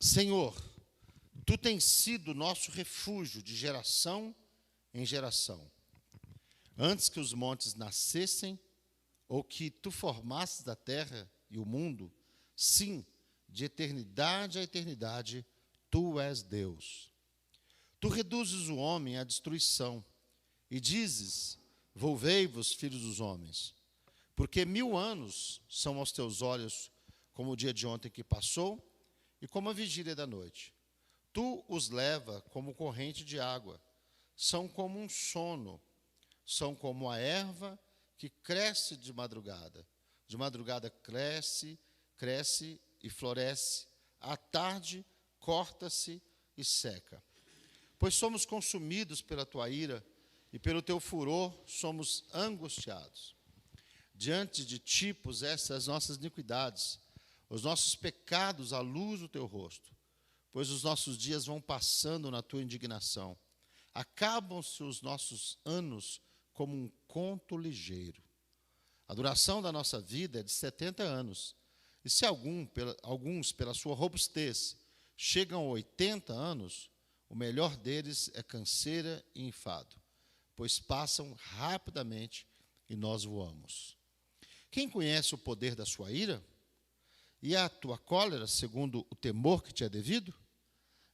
Senhor, Tu tens sido nosso refúgio de geração em geração. Antes que os montes nascessem, ou que Tu formasses a terra e o mundo, sim, de eternidade a eternidade, Tu és Deus. Tu reduzes o homem à destruição e dizes: volvei-vos, filhos dos homens, porque 1000 anos são aos teus olhos como o dia de ontem que passou e como a vigília da noite. Tu os leva como corrente de água, são como um sono, são como a erva que cresce de madrugada. De madrugada cresce e floresce, à tarde corta-se e seca. Pois somos consumidos pela tua ira, e pelo teu furor somos angustiados. Diante de ti puseste as nossas iniquidades, os nossos pecados à luz do teu rosto. Pois os nossos dias vão passando na tua indignação. Acabam-se os nossos anos como um conto ligeiro. A duração da nossa vida é de 70 anos. E se alguns, pela sua robustez, chegam a 80 anos, o melhor deles é canseira e enfado, pois passam rapidamente e nós voamos. Quem conhece o poder da sua ira? E a tua cólera, segundo o temor que te é devido?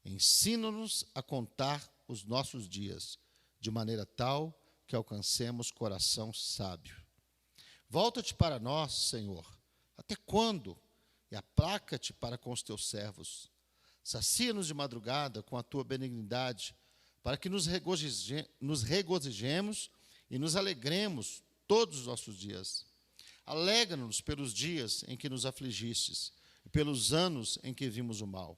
Ensina-nos a contar os nossos dias, de maneira tal que alcancemos coração sábio. Volta-te para nós, Senhor. Até quando? E aplaca-te para com os teus servos. Sacia-nos de madrugada com a tua benignidade, para que nos regozijemos e nos alegremos todos os nossos dias. Alegra-nos pelos dias em que nos afligistes, e pelos anos em que vimos o mal.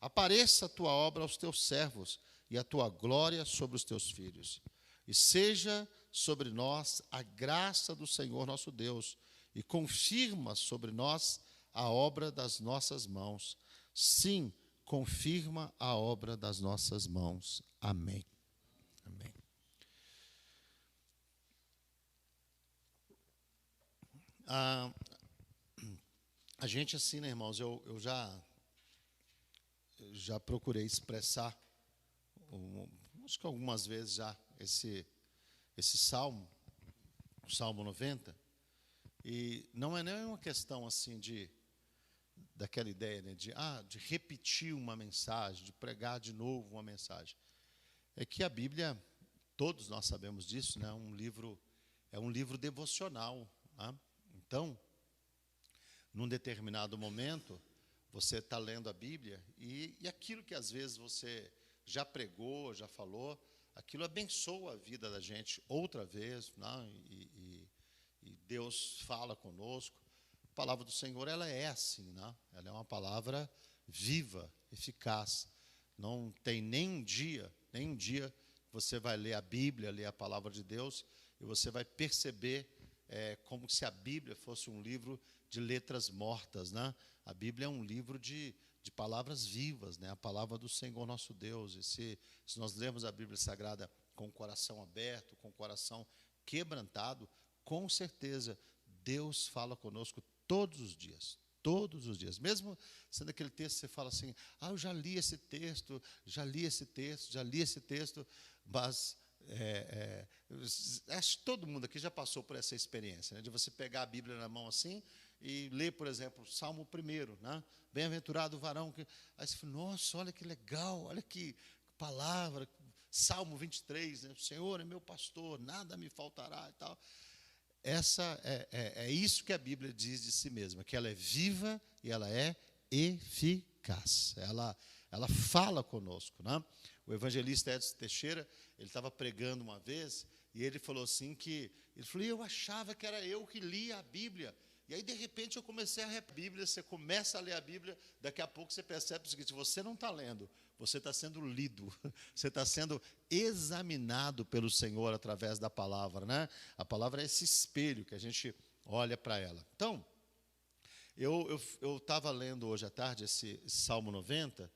Apareça a tua obra aos teus servos, e a tua glória sobre os teus filhos. E seja sobre nós a graça do Senhor nosso Deus, e confirma sobre nós a obra das nossas mãos. Sim, confirma a obra das nossas mãos. Amém. Amém. A gente, assim, né, irmãos, eu já procurei expressar, acho que algumas vezes já, esse salmo, o Salmo 90, e não é nem uma questão assim daquela ideia, né, de repetir uma mensagem, de pregar de novo uma mensagem. É que a Bíblia, todos nós sabemos disso, né, é um livro devocional, né? Então, num determinado momento, você está lendo a Bíblia e aquilo que às vezes você já pregou, já falou, aquilo abençoa a vida da gente outra vez, né? E Deus fala conosco. A palavra do Senhor, ela é assim, né? Ela é uma palavra viva, eficaz. Não tem nem um dia você vai ler a Bíblia, ler a palavra de Deus, e você vai perceber como se a Bíblia fosse um livro de letras mortas, né? A Bíblia é um livro de palavras vivas, né? A palavra do Senhor nosso Deus. E se nós lermos a Bíblia Sagrada com o coração aberto, com o coração quebrantado, com certeza Deus fala conosco todos os dias. Todos os dias. Mesmo sendo aquele texto que você fala assim, eu já li esse texto, mas acho que todo mundo aqui já passou por essa experiência, né, de você pegar a Bíblia na mão assim e ler, por exemplo, Salmo 1, né? Bem-aventurado o varão que... Aí você fala, nossa, olha que legal, olha que palavra, Salmo 23, né? O Senhor é meu pastor, nada me faltará e tal. É isso que a Bíblia diz de si mesma, que ela é viva e ela é eficaz. Ela fala conosco, né? O evangelista Edson Teixeira, ele estava pregando uma vez e ele falou assim eu achava que era eu que lia a Bíblia. E aí, de repente, eu comecei a ler a Bíblia, você começa a ler a Bíblia, daqui a pouco você percebe o seguinte, você não está lendo, você está sendo lido, você está sendo examinado pelo Senhor através da palavra, né? A palavra é esse espelho que a gente olha para ela. Então, eu estava lendo hoje à tarde esse Salmo 90,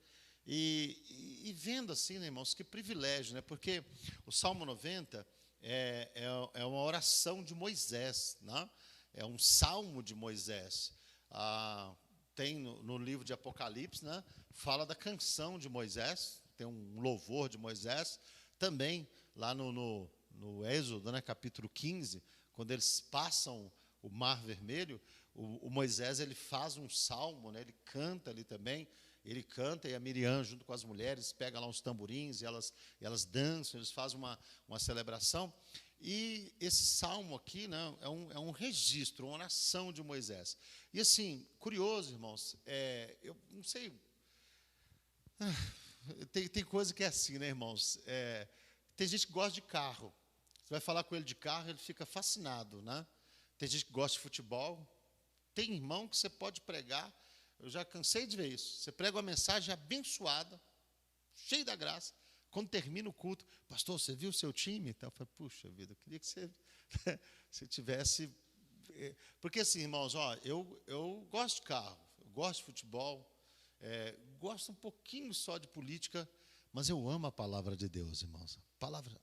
e vendo assim, né, irmãos, que privilégio, né? Porque o Salmo 90 é uma oração de Moisés, né? É um salmo de Moisés. tem no livro de Apocalipse, né, fala da canção de Moisés, tem um louvor de Moisés, também lá no Êxodo, né, capítulo 15, quando eles passam o Mar Vermelho, o Moisés ele faz um salmo, né, ele canta ali também, ele canta e a Miriam, junto com as mulheres, pega lá uns tamborins e elas dançam, eles fazem uma celebração. E esse salmo aqui, né, é um registro, uma oração de Moisés. E assim, curioso, irmãos, eu não sei, tem coisa que é assim, né, irmãos? Tem gente que gosta de carro. Você vai falar com ele de carro, ele fica fascinado, né? Tem gente que gosta de futebol. Tem irmão que você pode pregar, eu já cansei de ver isso. Você prega uma mensagem abençoada, cheia da graça. Quando termina o culto, pastor, você viu o seu time? Então, eu falei, puxa vida, eu queria que você tivesse. Porque assim, irmãos, eu gosto de carro, eu gosto de futebol, gosto um pouquinho só de política, mas eu amo a palavra de Deus, irmãos.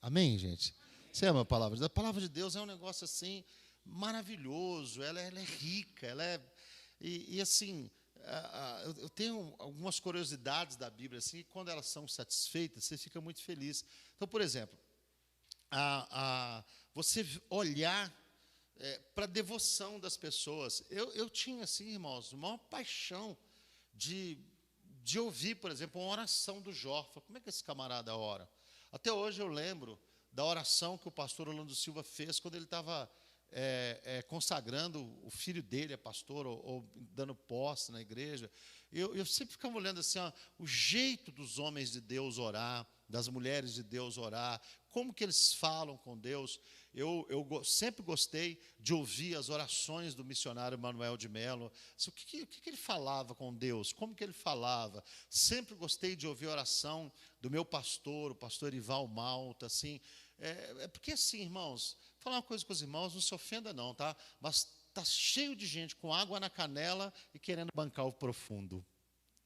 Amém, gente? Você ama a palavra de Deus? A palavra de Deus é um negócio assim maravilhoso, ela é rica, e assim, eu tenho algumas curiosidades da Bíblia, assim, e quando elas são satisfeitas, você fica muito feliz. Então, por exemplo, você olhar para a devoção das pessoas. Eu tinha, assim, irmãos, uma paixão de ouvir, por exemplo, uma oração do Jó. Como é que esse camarada ora? Até hoje eu lembro da oração que o pastor Orlando Silva fez quando ele estava consagrando o filho dele a pastor, ou dando posse na igreja. Eu sempre ficava olhando assim, o jeito dos homens de Deus orar, das mulheres de Deus orar, como que eles falam com Deus. Eu sempre gostei de ouvir as orações do missionário Manuel de Mello. O que ele falava com Deus, como que ele falava. Sempre gostei de ouvir a oração do meu pastor, o pastor Ival Malta, assim. Porque assim, irmãos, vou falar uma coisa com os irmãos, não se ofenda não, tá? Mas está cheio de gente com água na canela e querendo bancar o profundo.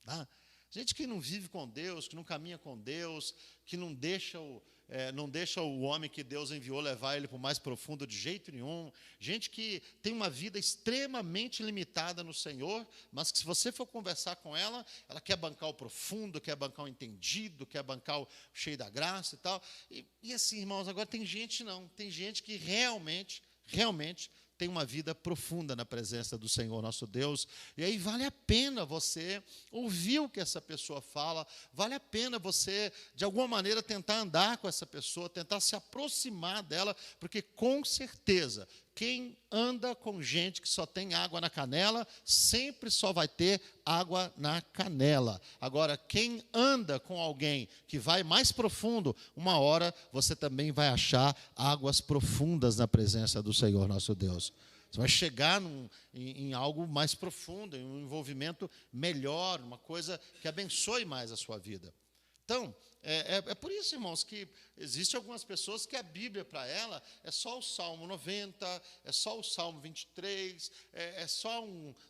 Tá? Gente que não vive com Deus, que não caminha com Deus, que não deixa o homem que Deus enviou levar ele para o mais profundo de jeito nenhum. Gente que tem uma vida extremamente limitada no Senhor, mas que se você for conversar com ela, ela quer bancar o profundo, quer bancar o entendido, quer bancar o cheio da graça e tal. E assim, irmãos, agora tem gente não, tem gente que realmente tem uma vida profunda na presença do Senhor nosso Deus, e aí vale a pena você ouvir o que essa pessoa fala, vale a pena você, de alguma maneira, tentar andar com essa pessoa, tentar se aproximar dela, porque com certeza, quem anda com gente que só tem água na canela, sempre só vai ter água na canela. Agora, quem anda com alguém que vai mais profundo, uma hora você também vai achar águas profundas na presença do Senhor nosso Deus. Você vai chegar em algo mais profundo, em um envolvimento melhor, uma coisa que abençoe mais a sua vida. Então, é por isso, irmãos, que existem algumas pessoas que a Bíblia, para ela, é só o Salmo 90, é só o Salmo 23, é só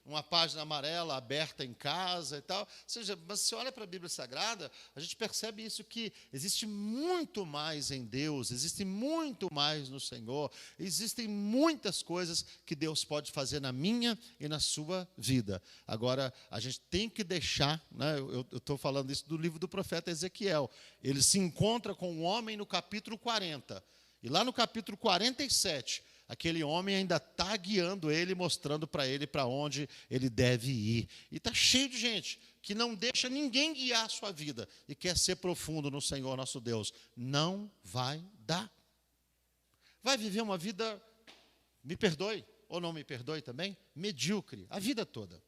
uma página amarela aberta em casa e tal. Ou seja, mas se olha para a Bíblia Sagrada, a gente percebe isso, que existe muito mais em Deus, existe muito mais no Senhor, existem muitas coisas que Deus pode fazer na minha e na sua vida. Agora, a gente tem que deixar, né, eu estou falando isso do livro do profeta Ezequiel. Ele se encontra com um homem no capítulo 40. E lá no capítulo 47, aquele homem ainda está guiando ele, mostrando para ele para onde ele deve ir. E está cheio de gente que não deixa ninguém guiar a sua vida e quer ser profundo no Senhor nosso Deus. Não vai dar. Vai viver uma vida, me perdoe, ou não me perdoe também, medíocre, a vida toda.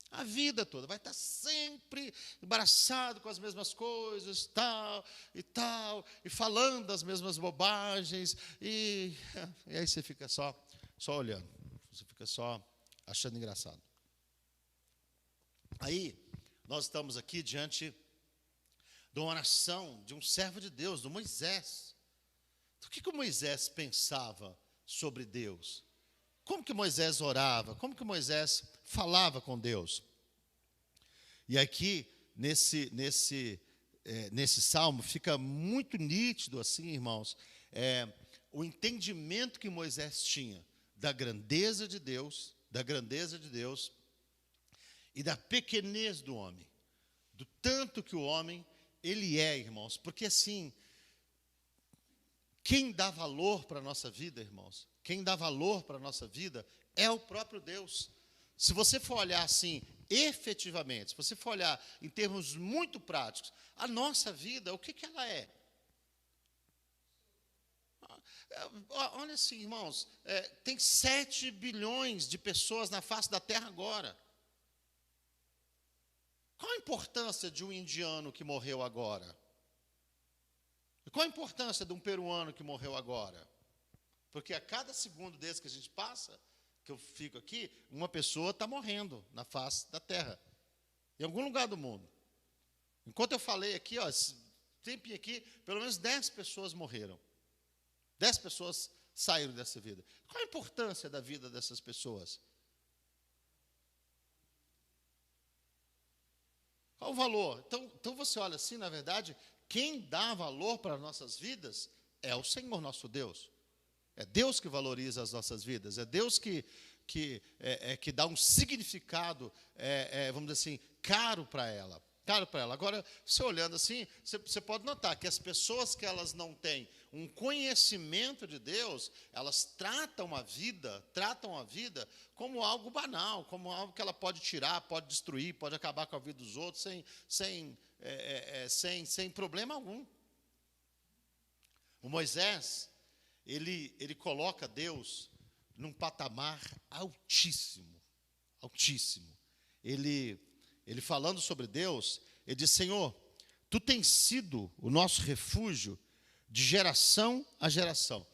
A vida toda, vai estar sempre embaraçado com as mesmas coisas, tal, e falando as mesmas bobagens, e aí você fica só olhando, você fica só achando engraçado. Aí, nós estamos aqui diante de uma oração de um servo de Deus, do Moisés. O que Moisés pensava sobre Deus? Como que Moisés orava? Como que Moisés falava com Deus? E aqui, nesse salmo, fica muito nítido, assim, irmãos, o entendimento que Moisés tinha da grandeza de Deus, e da pequenez do homem, do tanto que o homem, ele é, irmãos. Porque assim, quem dá valor para a nossa vida, irmãos, quem dá valor para a nossa vida é o próprio Deus. Se você for olhar assim, efetivamente, se você for olhar em termos muito práticos, a nossa vida, o que ela é? Olha assim, irmãos, tem 7 bilhões de pessoas na face da terra agora. Qual a importância de um indiano que morreu agora? Qual a importância de um peruano que morreu agora? Porque a cada segundo desse que a gente passa, que eu fico aqui, uma pessoa está morrendo na face da terra, em algum lugar do mundo. Enquanto eu falei aqui, tempinho aqui, pelo menos 10 pessoas morreram. 10 pessoas saíram dessa vida. Qual a importância da vida dessas pessoas? Qual o valor? Então você olha assim, na verdade, quem dá valor para as nossas vidas é o Senhor nosso Deus. É Deus que valoriza as nossas vidas. É Deus que dá um significado, vamos dizer assim, caro para ela. Agora, você olhando assim, você pode notar que as pessoas que elas não têm um conhecimento de Deus, elas tratam a vida como algo banal, como algo que ela pode tirar, pode destruir, pode acabar com a vida dos outros sem problema algum. O Moisés, ele coloca Deus num patamar altíssimo, altíssimo. Ele falando sobre Deus, ele diz: Senhor, Tu tens sido o nosso refúgio de geração a geração.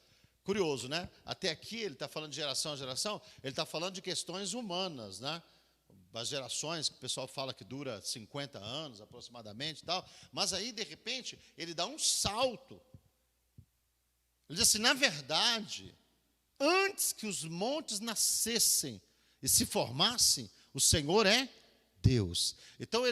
Curioso, né? Até aqui ele está falando de geração a geração, ele está falando de questões humanas, né? As gerações, que o pessoal fala que dura 50 anos aproximadamente e tal, mas aí, de repente, ele dá um salto. Ele diz assim: na verdade, antes que os montes nascessem e se formassem, o Senhor é Deus. Então,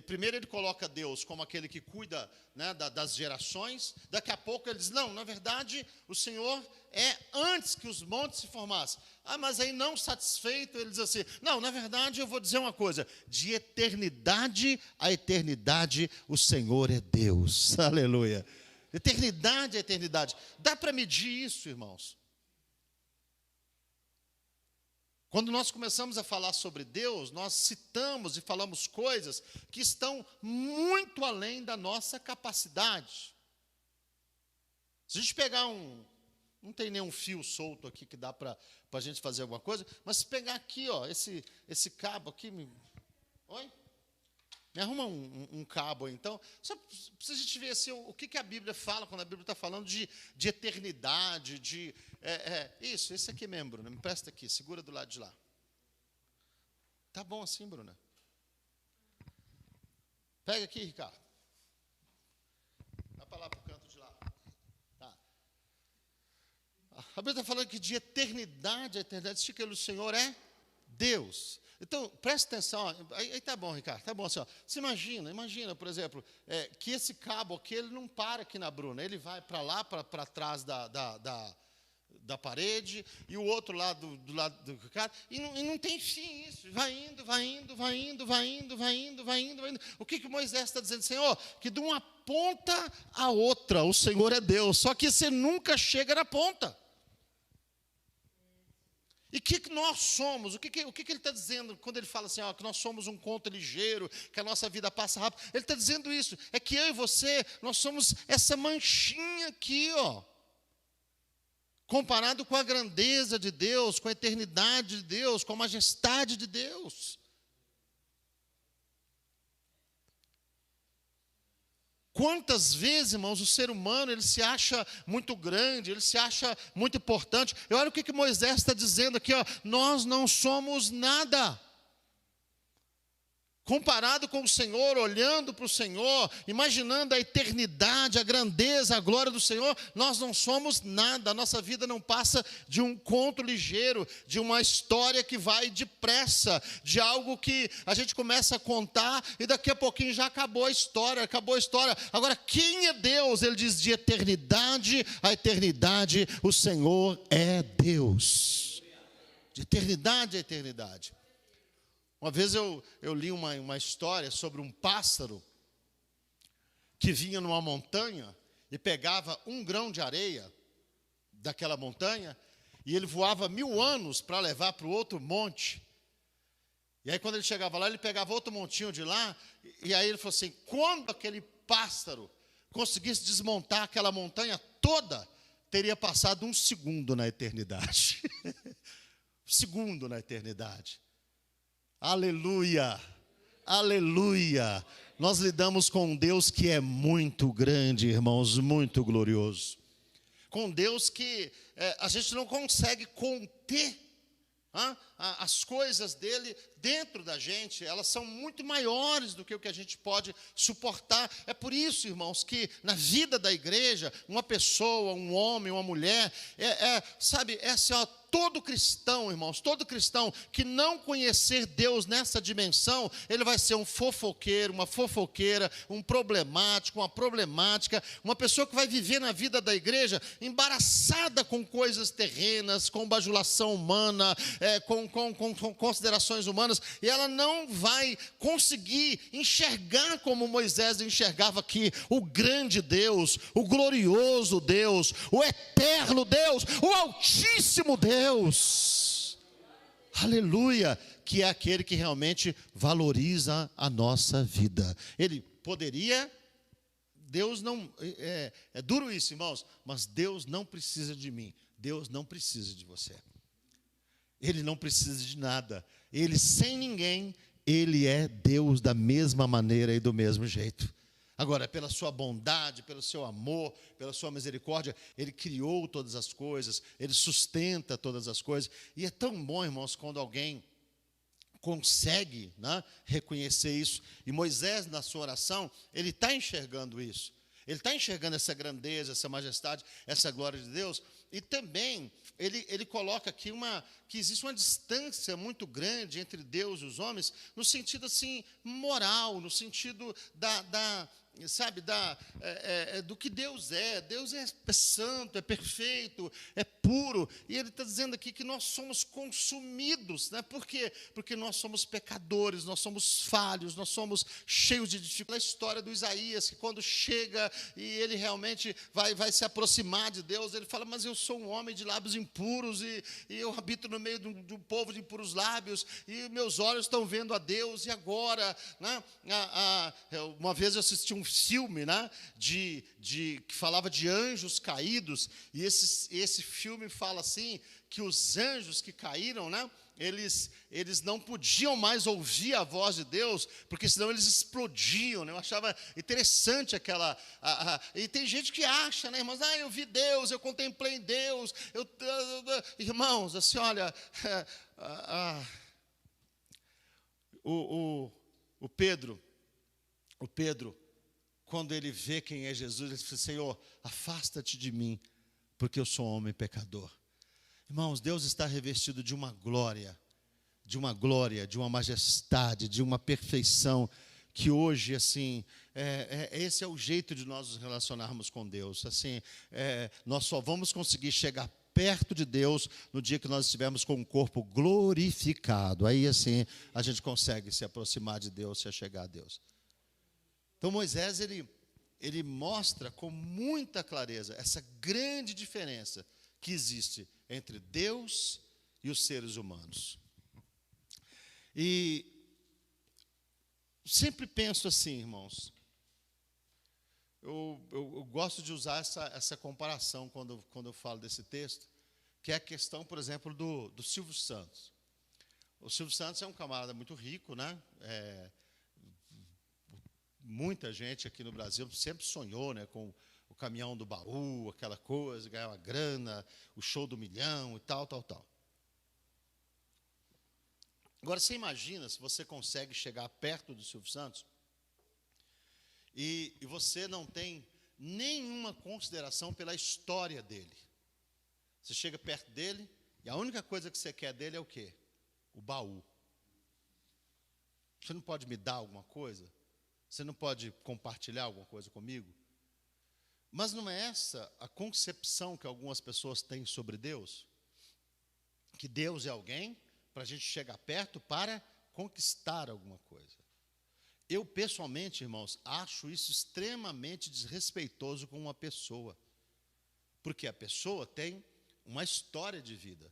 primeiro ele coloca Deus como aquele que cuida, né, das gerações. Daqui a pouco ele diz: não, na verdade, o Senhor é antes que os montes se formassem. Mas aí, não satisfeito, ele diz assim: não, na verdade, eu vou dizer uma coisa: de eternidade a eternidade, o Senhor é Deus. Aleluia. Eternidade a eternidade. Dá para medir isso, irmãos? Quando nós começamos a falar sobre Deus, nós citamos e falamos coisas que estão muito além da nossa capacidade. Se a gente pegar não tem nenhum fio solto aqui que dá para a gente fazer alguma coisa, mas se pegar aqui, esse cabo aqui, oi? Me arruma um cabo aí, então, só para a gente ver assim, o que a Bíblia fala, quando a Bíblia está falando de eternidade, isso, esse aqui mesmo, Bruna, me presta aqui, segura do lado de lá. Tá bom assim, Bruna? Pega aqui, Ricardo. Vai para lá, para o canto de lá. Tá. A Bíblia está falando que de eternidade a eternidade, diz que o Senhor é Deus. Então, presta atenção, aí tá bom, Ricardo, tá bom assim, Você imagina, por exemplo, que esse cabo aqui, ele não para aqui na Bruna, ele vai para lá, para trás da parede, e o outro lado do lado do Ricardo, e não tem fim isso, vai indo. O que Moisés está dizendo? Senhor, que de uma ponta a outra, o Senhor é Deus, só que você nunca chega na ponta. E o que nós somos? O que ele está dizendo quando ele fala assim, que nós somos um conto ligeiro, que a nossa vida passa rápido? Ele está dizendo isso, é que eu e você, nós somos essa manchinha aqui, comparado com a grandeza de Deus, com a eternidade de Deus, com a majestade de Deus. Quantas vezes, irmãos, o ser humano, ele se acha muito grande, ele se acha muito importante. E olha o que Moisés está dizendo aqui, nós não somos nada. Comparado com o Senhor, olhando para o Senhor, imaginando a eternidade, a grandeza, a glória do Senhor, nós não somos nada. A nossa vida não passa de um conto ligeiro, de uma história que vai depressa, de algo que a gente começa a contar e daqui a pouquinho já acabou a história. Agora, quem é Deus? Ele diz: de eternidade a eternidade, o Senhor é Deus. De eternidade a eternidade. Uma vez eu li uma história sobre um pássaro que vinha numa montanha e pegava um grão de areia daquela montanha e ele voava 1000 anos para levar para o outro monte. E aí, quando ele chegava lá, ele pegava outro montinho de lá, e aí ele falou assim: quando aquele pássaro conseguisse desmontar aquela montanha toda, teria passado 1 segundo na eternidade. 1 segundo na eternidade. Aleluia! Aleluia! Nós lidamos com um Deus que é muito grande, irmãos, muito glorioso. Com Deus que a gente não consegue conter. As coisas dele dentro da gente, elas são muito maiores do que o que a gente pode suportar. É por isso, irmãos, que na vida da igreja, uma pessoa, um homem, uma mulher, sabe, assim, todo cristão, irmãos, todo cristão que não conhecer Deus nessa dimensão, ele vai ser um fofoqueiro, uma fofoqueira, um problemático, uma problemática, uma pessoa que vai viver na vida da igreja embaraçada com coisas terrenas, com bajulação humana, com considerações humanas, e ela não vai conseguir enxergar como Moisés enxergava aqui, o grande Deus, o glorioso Deus, o eterno Deus, o altíssimo Deus, aleluia, que é aquele que realmente valoriza a nossa vida. Ele poderia, Deus não, é duro isso, irmãos, mas Deus não precisa de mim, Deus não precisa de você. Ele não precisa de nada. Ele, sem ninguém, ele é Deus da mesma maneira e do mesmo jeito. Agora, pela sua bondade, pelo seu amor, pela sua misericórdia, ele criou todas as coisas, ele sustenta todas as coisas. E é tão bom, irmãos, quando alguém consegue, né, reconhecer isso. E Moisés, na sua oração, ele está enxergando isso. Ele está enxergando essa grandeza, essa majestade, essa glória de Deus. E também ele coloca aqui que existe uma distância muito grande entre Deus e os homens, no sentido assim moral, no sentido do que Deus é. Deus é santo, é perfeito, é puro. E ele está dizendo aqui que nós somos consumidos, né? Por quê? Porque nós somos pecadores, nós somos falhos, nós somos cheios de dificuldade. A história do Isaías, que quando chega e ele realmente vai se aproximar de Deus, ele fala: mas eu sou um homem de lábios impuros e eu habito no meio de um povo de impuros lábios, e meus olhos estão vendo a Deus. E agora, né? Uma vez eu assisti um filme, né, que falava de anjos caídos, e esse filme fala assim, que os anjos que caíram, né, eles não podiam mais ouvir a voz de Deus, porque senão eles explodiam, né? Eu achava interessante aquela... e tem gente que acha, né, irmãos, eu vi Deus, eu contemplei em Deus, irmãos, assim, olha, o Pedro, quando ele vê quem é Jesus, ele diz: Senhor, afasta-te de mim, porque eu sou um homem pecador. Irmãos, Deus está revestido de uma glória, de uma majestade, de uma perfeição, que hoje, assim, esse é o jeito de nós nos relacionarmos com Deus. Assim, nós só vamos conseguir chegar perto de Deus no dia que nós estivermos com o corpo glorificado. Aí, assim, a gente consegue se aproximar de Deus, se achegar a Deus. Então, Moisés, ele mostra com muita clareza essa grande diferença que existe entre Deus e os seres humanos. E sempre penso assim, irmãos, eu gosto de usar essa comparação quando eu falo desse texto, que é a questão, por exemplo, do Silvio Santos. O Silvio Santos é um camarada muito rico, né? Muita gente aqui no Brasil sempre sonhou, né, com o caminhão do baú, aquela coisa, ganhar uma grana, o show do milhão e tal. Agora, você imagina se você consegue chegar perto do Silvio Santos e você não tem nenhuma consideração pela história dele. Você chega perto dele e a única coisa que você quer dele é o quê? O baú. Você não pode me dar alguma coisa? Você não pode compartilhar alguma coisa comigo? Mas não é essa a concepção que algumas pessoas têm sobre Deus? Que Deus é alguém para a gente chegar perto para conquistar alguma coisa. Eu, pessoalmente, irmãos, acho isso extremamente desrespeitoso com uma pessoa. Porque a pessoa tem uma história de vida.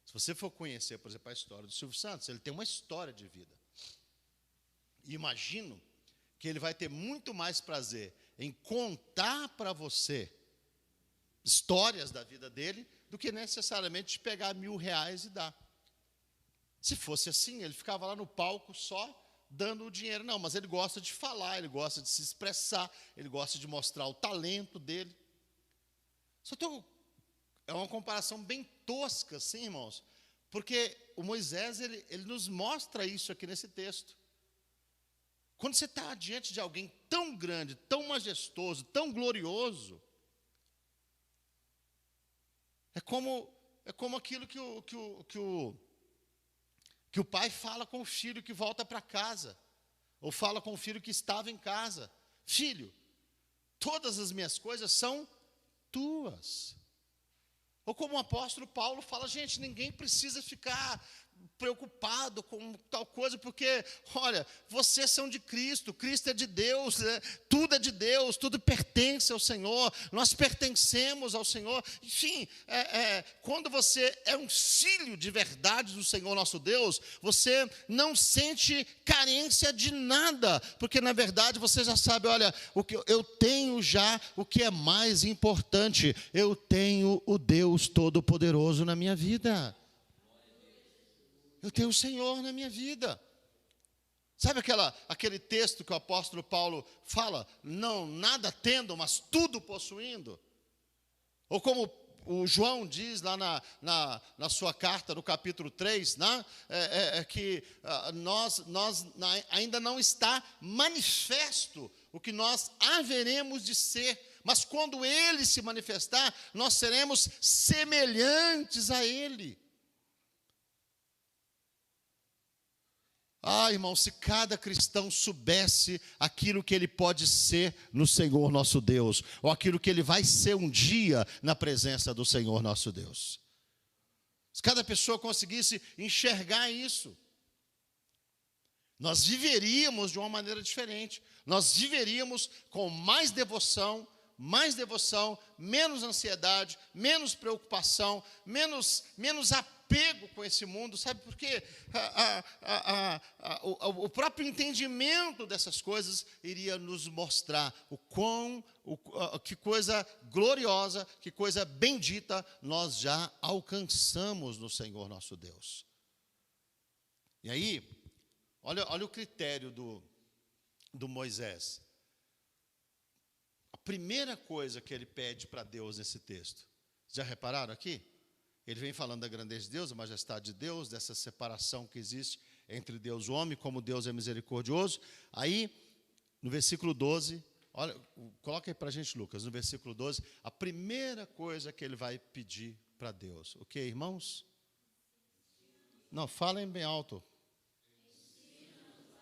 Se você for conhecer, por exemplo, a história do Silvio Santos, ele tem uma história de vida. E imagino que ele vai ter muito mais prazer em contar para você histórias da vida dele do que necessariamente pegar R$1.000 e dar. Se fosse assim, ele ficava lá no palco só dando o dinheiro. Não, mas ele gosta de falar, ele gosta de se expressar, ele gosta de mostrar o talento dele. É uma comparação bem tosca, assim, irmãos, porque o Moisés, ele nos mostra isso aqui nesse texto. Quando você está diante de alguém tão grande, tão majestoso, tão glorioso, é como aquilo que o pai fala com o filho que volta para casa, ou fala com o filho que estava em casa: filho, todas as minhas coisas são tuas. Ou como o apóstolo Paulo fala: gente, ninguém precisa ficar preocupado com tal coisa, porque, olha, vocês são de Cristo, Cristo é de Deus, né? Tudo é de Deus, tudo pertence ao Senhor, nós pertencemos ao Senhor. Enfim, quando você é um filho de verdade do Senhor nosso Deus, você não sente carência de nada, porque na verdade você já sabe: olha, eu tenho já o que é mais importante, eu tenho o Deus Todo-Poderoso na minha vida. Eu tenho o Senhor na minha vida. Sabe aquele texto que o apóstolo Paulo fala? Não, nada tendo, mas tudo possuindo. Ou como o João diz lá na sua carta, no capítulo 3, né? Que nós ainda não está manifesto o que nós haveremos de ser. Mas quando Ele se manifestar, nós seremos semelhantes a Ele. Irmão, se cada cristão soubesse aquilo que ele pode ser no Senhor nosso Deus, ou aquilo que ele vai ser um dia na presença do Senhor nosso Deus. Se cada pessoa conseguisse enxergar isso, nós viveríamos de uma maneira diferente. Nós viveríamos com mais devoção, menos ansiedade, menos preocupação, menos apego com esse mundo. Sabe por quê? O próprio entendimento dessas coisas iria nos mostrar que coisa gloriosa, que coisa bendita nós já alcançamos no Senhor nosso Deus. E aí, olha o critério do Moisés. A primeira coisa que ele pede para Deus nesse texto, já repararam aqui? Ele vem falando da grandeza de Deus, da majestade de Deus, dessa separação que existe entre Deus e o homem, como Deus é misericordioso. Aí, no versículo 12, olha, coloca aí para a gente, Lucas, no versículo 12, a primeira coisa que ele vai pedir para Deus. O que, irmãos? Não, falem bem alto.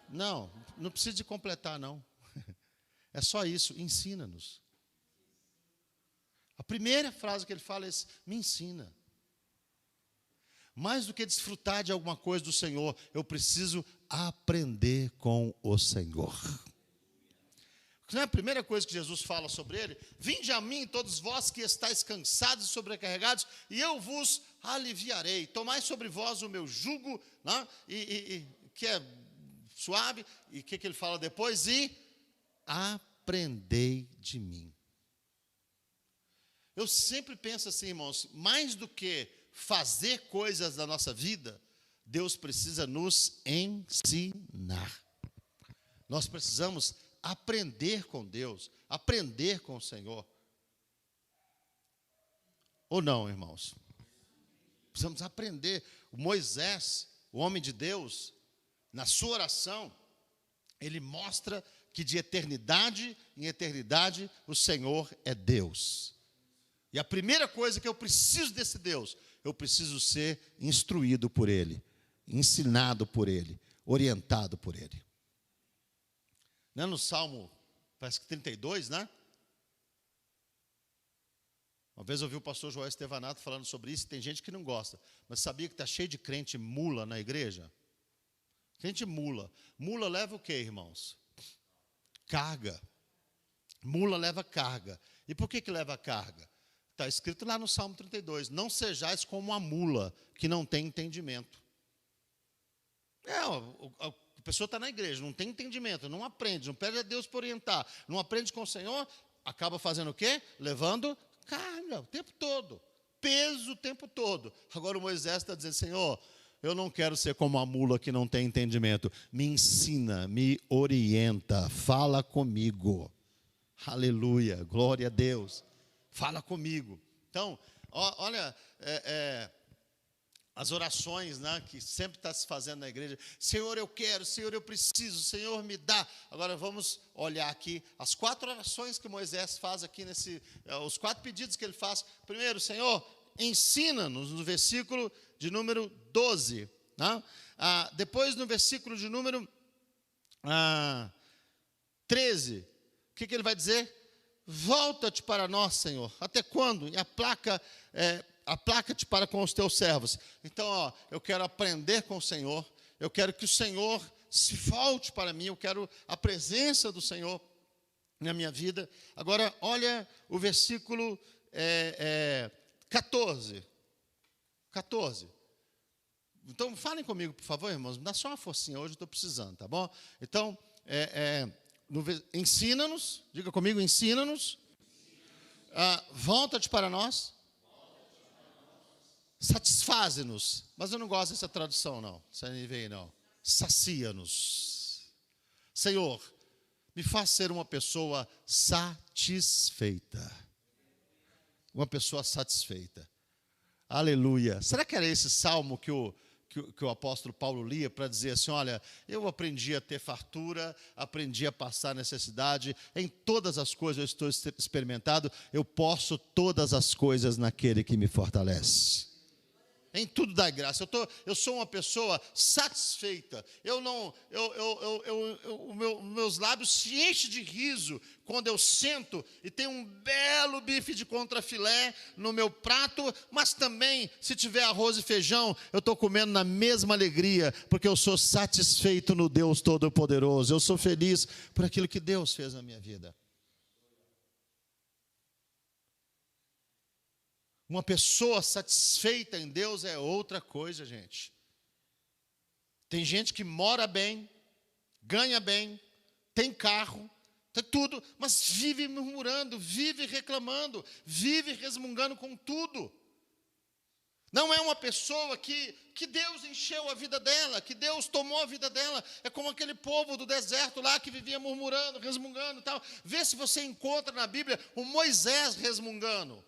Não precisa de completar, não. É só isso: ensina-nos. A primeira frase que ele fala é: me ensina. Mais do que desfrutar de alguma coisa do Senhor, eu preciso aprender com o Senhor. Não é a primeira coisa que Jesus fala sobre ele? Vinde a mim, todos vós que estáis cansados e sobrecarregados, e eu vos aliviarei. Tomai sobre vós o meu jugo, né? Que é suave. E o que ele fala depois? E aprendei de mim. Eu sempre penso assim, irmãos, mais do que fazer coisas da nossa vida, Deus precisa nos ensinar. Nós precisamos aprender com Deus, aprender com o Senhor. Ou não, irmãos? Precisamos aprender. O Moisés, o homem de Deus, na sua oração, ele mostra que de eternidade em eternidade o Senhor é Deus. E a primeira coisa que eu preciso desse Deus, eu preciso ser instruído por Ele, ensinado por Ele, orientado por Ele. Não é no Salmo, parece que 32, né? Uma vez eu ouvi o pastor Joel Estevanato falando sobre isso, tem gente que não gosta, mas sabia que está cheio de crente mula na igreja? Gente, mula. Mula leva o quê, irmãos? Carga. Mula leva carga. E por que leva carga? Está escrito lá no Salmo 32, não sejais como a mula, que não tem entendimento. A pessoa está na igreja, não tem entendimento, não aprende, não pede a Deus para orientar, não aprende com o Senhor, acaba fazendo o quê? Levando carga o tempo todo, peso o tempo todo. Agora o Moisés está dizendo, Senhor, eu não quero ser como a mula que não tem entendimento. Me ensina, me orienta, fala comigo. Aleluia, glória a Deus. Fala comigo. Então, olha, as orações, né, que sempre está se fazendo na igreja. Senhor, eu quero, Senhor, eu preciso, Senhor, me dá. Agora vamos olhar aqui as 4 orações que Moisés faz aqui, os 4 pedidos que ele faz. Primeiro, Senhor, ensina-nos, no versículo de número 12. Né? Depois, no versículo de número 13, o que ele vai dizer? Volta-te para nós, Senhor. Até quando? E aplaca-te para com os teus servos. Então, eu quero aprender com o Senhor. Eu quero que o Senhor se volte para mim. Eu quero a presença do Senhor na minha vida. Agora, olha o versículo 14. 14. Então, falem comigo, por favor, irmãos. Me dá só uma forcinha, hoje eu estou precisando, tá bom? Então, ensina-nos, diga comigo, ensina-nos. Volta-te para nós. Satisfaze-nos. Mas eu não gosto dessa tradução, não. Essa NVI, não. Sacia-nos. Senhor, me faz ser uma pessoa satisfeita. Uma pessoa satisfeita. Aleluia. Será que era esse salmo que o apóstolo Paulo lia para dizer assim, olha, eu aprendi a ter fartura, aprendi a passar necessidade, em todas as coisas eu estou experimentado, eu posso todas as coisas naquele que me fortalece. Em tudo dá graça. Eu sou uma pessoa satisfeita. Meus lábios se enchem de riso quando eu sento e tem um belo bife de contrafilé no meu prato, mas também, se tiver arroz e feijão, eu estou comendo na mesma alegria, porque eu sou satisfeito no Deus Todo-Poderoso. Eu sou feliz por aquilo que Deus fez na minha vida. Uma pessoa satisfeita em Deus é outra coisa, gente. Tem gente que mora bem, ganha bem, tem carro, tem tudo, mas vive murmurando, vive reclamando, vive resmungando com tudo. Não é uma pessoa que Deus encheu a vida dela, que Deus tomou a vida dela. É como aquele povo do deserto lá que vivia murmurando, resmungando e tal. Vê se você encontra na Bíblia o Moisés resmungando.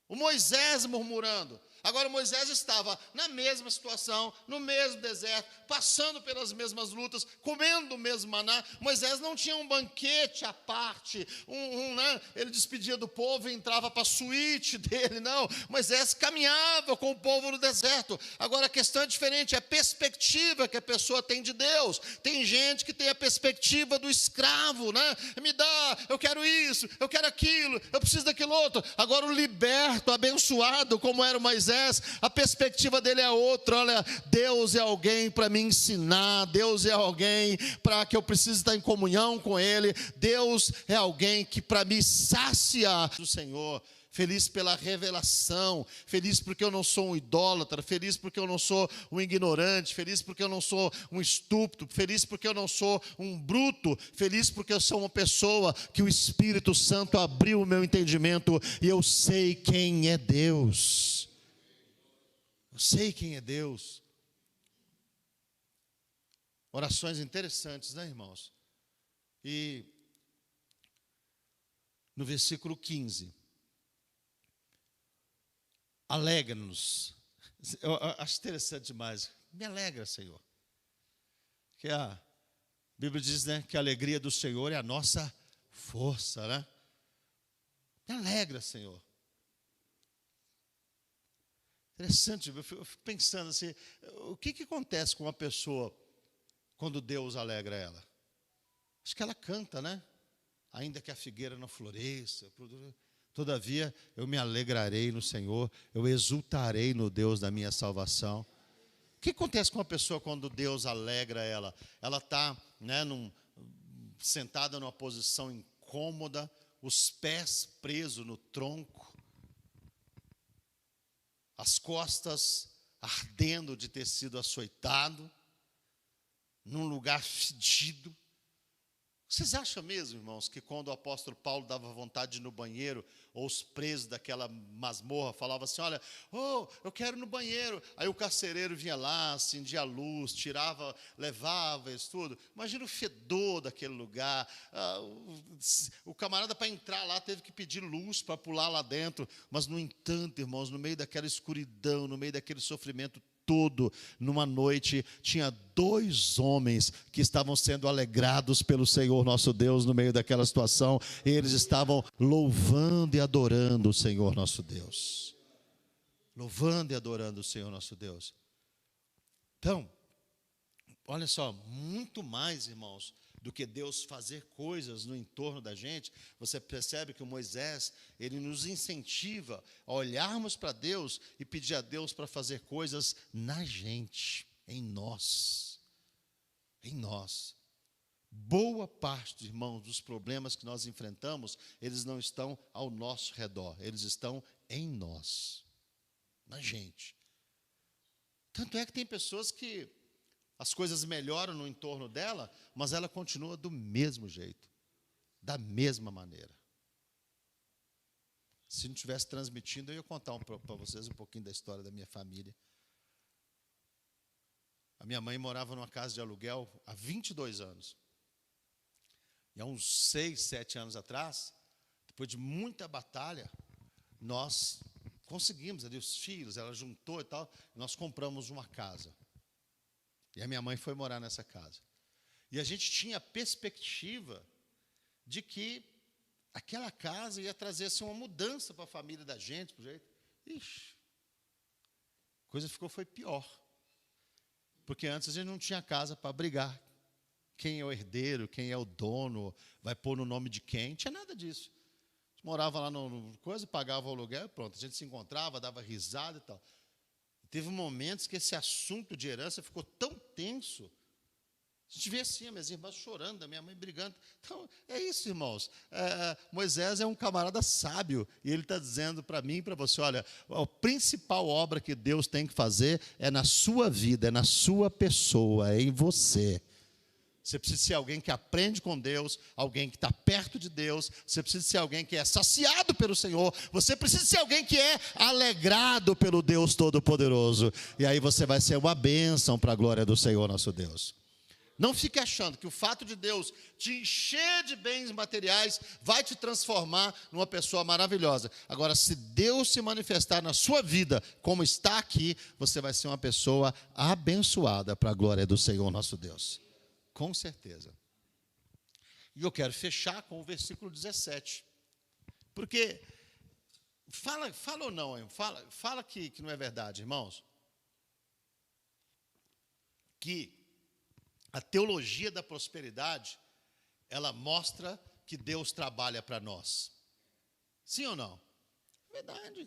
O Moisés murmurando. Agora, Moisés estava na mesma situação, no mesmo deserto, passando pelas mesmas lutas, comendo o mesmo maná. Moisés não tinha um banquete à parte, né? Ele despedia do povo e entrava para a suíte dele, não. Moisés caminhava com o povo no deserto. Agora, a questão é diferente, é a perspectiva que a pessoa tem de Deus. Tem gente que tem a perspectiva do escravo, né? Me dá, eu quero isso, eu quero aquilo, eu preciso daquilo outro. Agora, o liberto, abençoado, como era o Moisés, a perspectiva dele é outra. Olha, Deus é alguém para me ensinar, Deus é alguém para que eu precise estar em comunhão com Ele, Deus é alguém que para me saciar do Senhor. Feliz pela revelação, feliz porque eu não sou um idólatra, feliz porque eu não sou um ignorante, feliz porque eu não sou um estúpido, feliz porque eu não sou um bruto, feliz porque eu sou uma pessoa que o Espírito Santo abriu o meu entendimento e eu sei quem é Deus. Eu sei quem é Deus. Orações interessantes, né, irmãos? E no versículo 15, alegra-nos. Eu acho interessante demais. Me alegra, Senhor. Que a Bíblia diz, né, que a alegria do Senhor é a nossa força, né? Me alegra, Senhor. Interessante, eu fico pensando assim, o que acontece com uma pessoa quando Deus alegra ela? Acho que ela canta, né? Ainda que a figueira não floresça, todavia eu me alegrarei no Senhor, eu exultarei no Deus da minha salvação. O que acontece com a pessoa quando Deus alegra ela? Ela está, né, sentada numa posição incômoda, os pés presos no tronco, as costas ardendo de ter sido açoitado, num lugar fedido. Vocês acham mesmo, irmãos, que quando o apóstolo Paulo dava vontade de ir no banheiro, ou os presos daquela masmorra falavam assim, olha, eu quero ir no banheiro. Aí o carcereiro vinha lá, acendia a luz, tirava, levava isso tudo. Imagina o fedor daquele lugar. O camarada, para entrar lá, teve que pedir luz para pular lá dentro. Mas, no entanto, irmãos, no meio daquela escuridão, no meio daquele sofrimento todo, numa noite, tinha 2 homens que estavam sendo alegrados pelo Senhor nosso Deus no meio daquela situação, e eles estavam louvando e adorando o Senhor nosso Deus. Louvando e adorando o Senhor nosso Deus. Então, olha só, muito mais, irmãos, do que Deus fazer coisas no entorno da gente, você percebe que o Moisés, ele nos incentiva a olharmos para Deus e pedir a Deus para fazer coisas na gente, em nós. Em nós. Boa parte, irmãos, dos problemas que nós enfrentamos, eles não estão ao nosso redor, eles estão em nós, na gente. Tanto é que tem pessoas que as coisas melhoram no entorno dela, mas ela continua do mesmo jeito, da mesma maneira. Se não estivesse transmitindo, eu ia contar para vocês um pouquinho da história da minha família. A minha mãe morava numa casa de aluguel há 22 anos. E há uns 6, 7 anos atrás, depois de muita batalha, nós conseguimos ali os filhos, ela juntou e tal, e nós compramos uma casa. E a minha mãe foi morar nessa casa. E a gente tinha a perspectiva de que aquela casa ia trazer assim, uma mudança para a família da gente, pro jeito. Ixi, a coisa foi pior. Porque antes a gente não tinha casa para brigar. Quem é o herdeiro, quem é o dono, vai pôr no nome de quem, não tinha nada disso. A gente morava lá no coisa, pagava o aluguel e pronto. A gente se encontrava, dava risada e tal. Teve momentos que esse assunto de herança ficou tão tenso. A gente vê assim, minhas irmãs chorando, a minha mãe brigando. Então, é isso, irmãos. Moisés é um camarada sábio, e ele está dizendo para mim e para você, olha, a principal obra que Deus tem que fazer é na sua vida, é na sua pessoa, é em você. Você precisa ser alguém que aprende com Deus, alguém que está perto de Deus, você precisa ser alguém que é saciado pelo Senhor, você precisa ser alguém que é alegrado pelo Deus Todo-Poderoso. E aí você vai ser uma bênção para a glória do Senhor nosso Deus. Não fique achando que o fato de Deus te encher de bens materiais vai te transformar numa pessoa maravilhosa. Agora, se Deus se manifestar na sua vida, como está aqui, você vai ser uma pessoa abençoada para a glória do Senhor nosso Deus. Com certeza. E eu quero fechar com o versículo 17. Porque, fala ou não, fala que não é verdade, irmãos. Que a teologia da prosperidade, ela mostra que Deus trabalha para nós. Sim ou não? É verdade.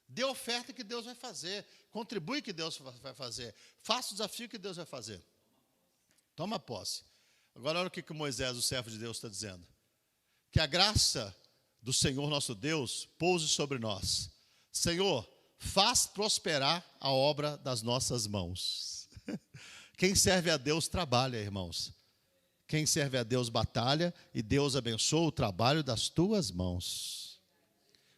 Dê oferta que Deus vai fazer. Contribui que Deus vai fazer. Faça o desafio que Deus vai fazer. Toma posse. Agora olha o que Moisés, o servo de Deus, está dizendo. Que a graça do Senhor nosso Deus pouse sobre nós. Senhor, faz prosperar a obra das nossas mãos. Quem serve a Deus trabalha, irmãos. Quem serve a Deus batalha, e Deus abençoa o trabalho das tuas mãos.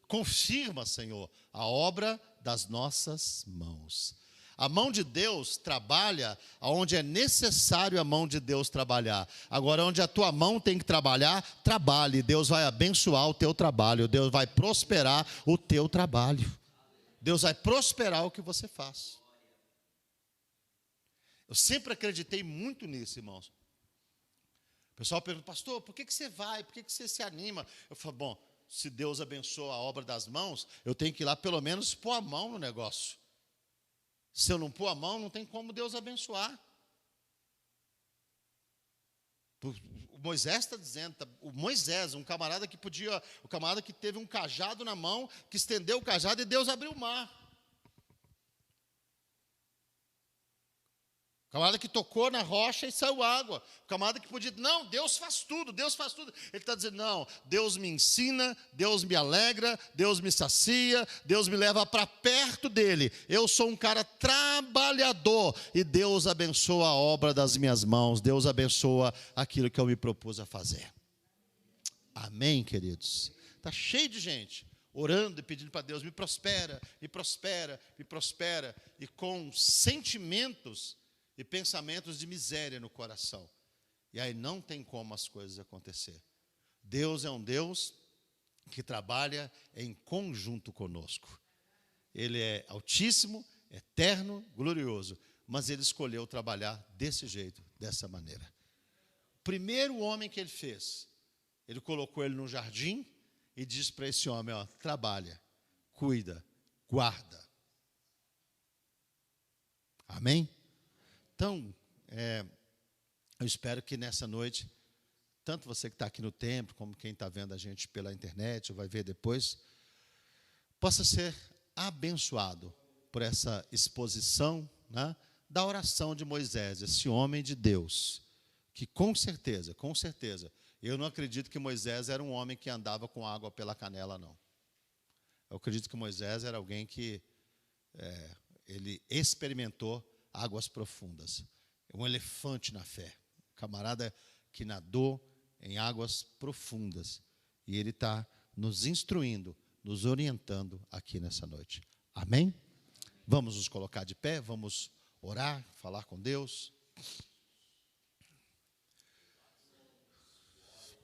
Confirma, Senhor, a obra das nossas mãos. A mão de Deus trabalha onde é necessário a mão de Deus trabalhar. Agora, onde a tua mão tem que trabalhar, trabalhe. Deus vai abençoar o teu trabalho. Deus vai prosperar o teu trabalho. Deus vai prosperar o que você faz. Eu sempre acreditei muito nisso, irmãos. O pessoal pergunta, pastor, por que você vai? Por que você se anima? Eu falo, bom, se Deus abençoa a obra das mãos, eu tenho que ir lá pelo menos pôr a mão no negócio. Se eu não pôr a mão, não tem como Deus abençoar. O Moisés está dizendo, o Moisés, um camarada que podia, o camarada que teve um cajado na mão, que estendeu o cajado e Deus abriu o mar. O camarada que tocou na rocha e saiu água. O camarada que podia, não, Deus faz tudo, Deus faz tudo. Ele está dizendo, não, Deus me ensina, Deus me alegra, Deus me sacia, Deus me leva para perto dele. Eu sou um cara trabalhador e Deus abençoa a obra das minhas mãos. Deus abençoa aquilo que eu me propus a fazer. Amém, queridos? Está cheio de gente orando e pedindo para Deus, me prospera, me prospera, me prospera. E com sentimentos e pensamentos de miséria no coração. E aí não tem como as coisas acontecer. Deus é um Deus que trabalha em conjunto conosco. Ele é altíssimo, eterno, glorioso, mas ele escolheu trabalhar desse jeito, dessa maneira. O primeiro homem que ele fez, ele colocou ele no jardim e disse para esse homem, ó, trabalha, cuida, guarda. Amém? Então, eu espero que nessa noite, tanto você que está aqui no templo, como quem está vendo a gente pela internet, ou vai ver depois, possa ser abençoado por essa exposição, né, da oração de Moisés, esse homem de Deus, que com certeza, eu não acredito que Moisés era um homem que andava com água pela canela, não. Eu acredito que Moisés era alguém que ele experimentou águas profundas. É um elefante na fé. Um camarada que nadou em águas profundas. E ele está nos instruindo, nos orientando aqui nessa noite. Amém? Vamos nos colocar de pé, vamos orar, falar com Deus.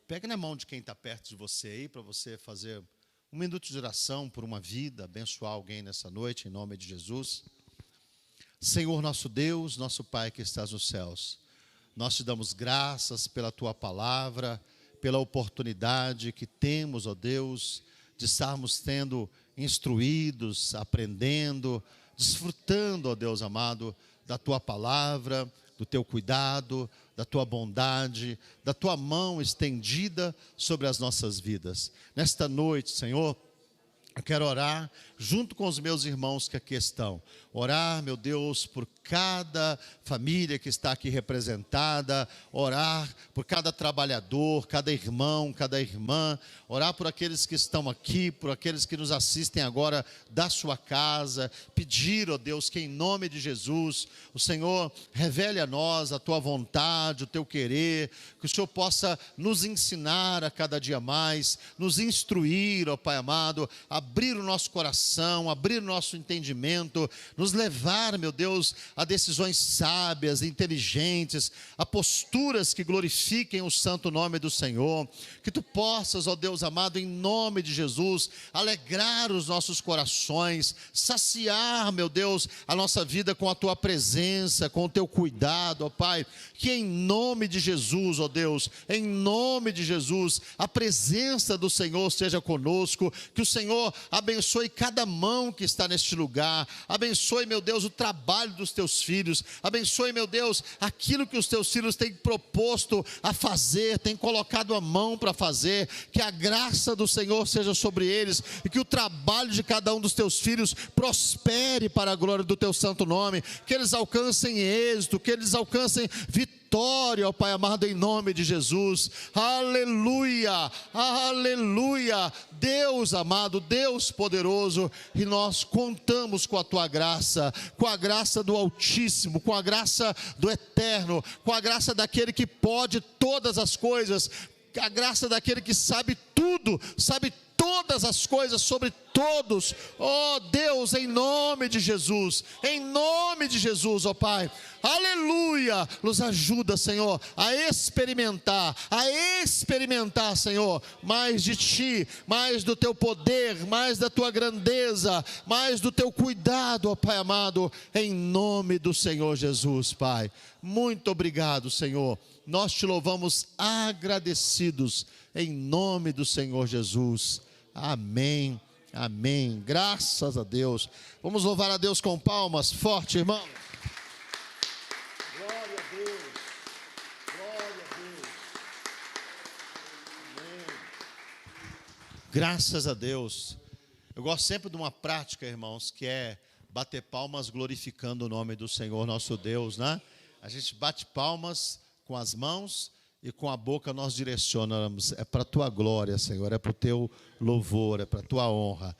Pegue na mão de quem está perto de você aí, para você fazer um minuto de oração por uma vida, abençoar alguém nessa noite, em nome de Jesus. Senhor nosso Deus, nosso Pai que estás nos céus, nós te damos graças pela Tua palavra, pela oportunidade que temos, ó Deus, de estarmos sendo instruídos, aprendendo, desfrutando, ó Deus amado, da Tua palavra, do Teu cuidado, da Tua bondade, da Tua mão estendida sobre as nossas vidas. Nesta noite, Senhor, eu quero orar junto com os meus irmãos que aqui estão. Orar, meu Deus, por cada família que está aqui representada. Orar por cada trabalhador, cada irmão, cada irmã. Orar por aqueles que estão aqui, por aqueles que nos assistem agora da sua casa. Pedir, ó Deus, que em nome de Jesus, o Senhor revele a nós a Tua vontade, o Teu querer. Que o Senhor possa nos ensinar a cada dia mais, nos instruir, ó Pai amado, abrir o nosso coração, abrir o nosso entendimento, nos levar, meu Deus, a decisões sábias, inteligentes, a posturas que glorifiquem o santo nome do Senhor. Que Tu possas, ó Deus amado, em nome de Jesus, alegrar os nossos corações, saciar, meu Deus, a nossa vida com a Tua presença, com o Teu cuidado, ó Pai. Que em nome de Jesus, ó Deus, em nome de Jesus, a presença do Senhor seja conosco. Que o Senhor abençoe cada mão que está neste lugar. Abençoe, meu Deus, o trabalho dos Teus filhos. Abençoe, meu Deus, aquilo que os Teus filhos têm proposto a fazer, têm colocado a mão para fazer. Que a graça do Senhor seja sobre eles e que o trabalho de cada um dos Teus filhos prospere para a glória do Teu santo nome. Que eles alcancem êxito, que eles alcancem vitória, ó Pai amado, em nome de Jesus. Aleluia, aleluia. Deus amado, Deus poderoso, e nós contamos com a Tua graça, com a graça do Altíssimo, com a graça do Eterno, com a graça daquele que pode todas as coisas, a graça daquele que sabe tudo, sabe todas as coisas sobre todos. Ó Deus, em nome de Jesus, ó Pai, aleluia. Nos ajuda, Senhor, a experimentar, Senhor, mais de Ti, mais do Teu poder, mais da Tua grandeza, mais do Teu cuidado, ó Pai amado, em nome do Senhor Jesus, Pai. Muito obrigado, Senhor. Nós Te louvamos agradecidos, em nome do Senhor Jesus. Amém, amém. Graças a Deus. Vamos louvar a Deus com palmas, forte, irmão. Glória a Deus, glória a Deus. Amém. Graças a Deus. Eu gosto sempre de uma prática, irmãos, que é bater palmas glorificando o nome do Senhor nosso Deus, né? A gente bate palmas com as mãos e com a boca nós direcionamos. É para a tua glória, Senhor, é para o teu louvor, é para a tua honra.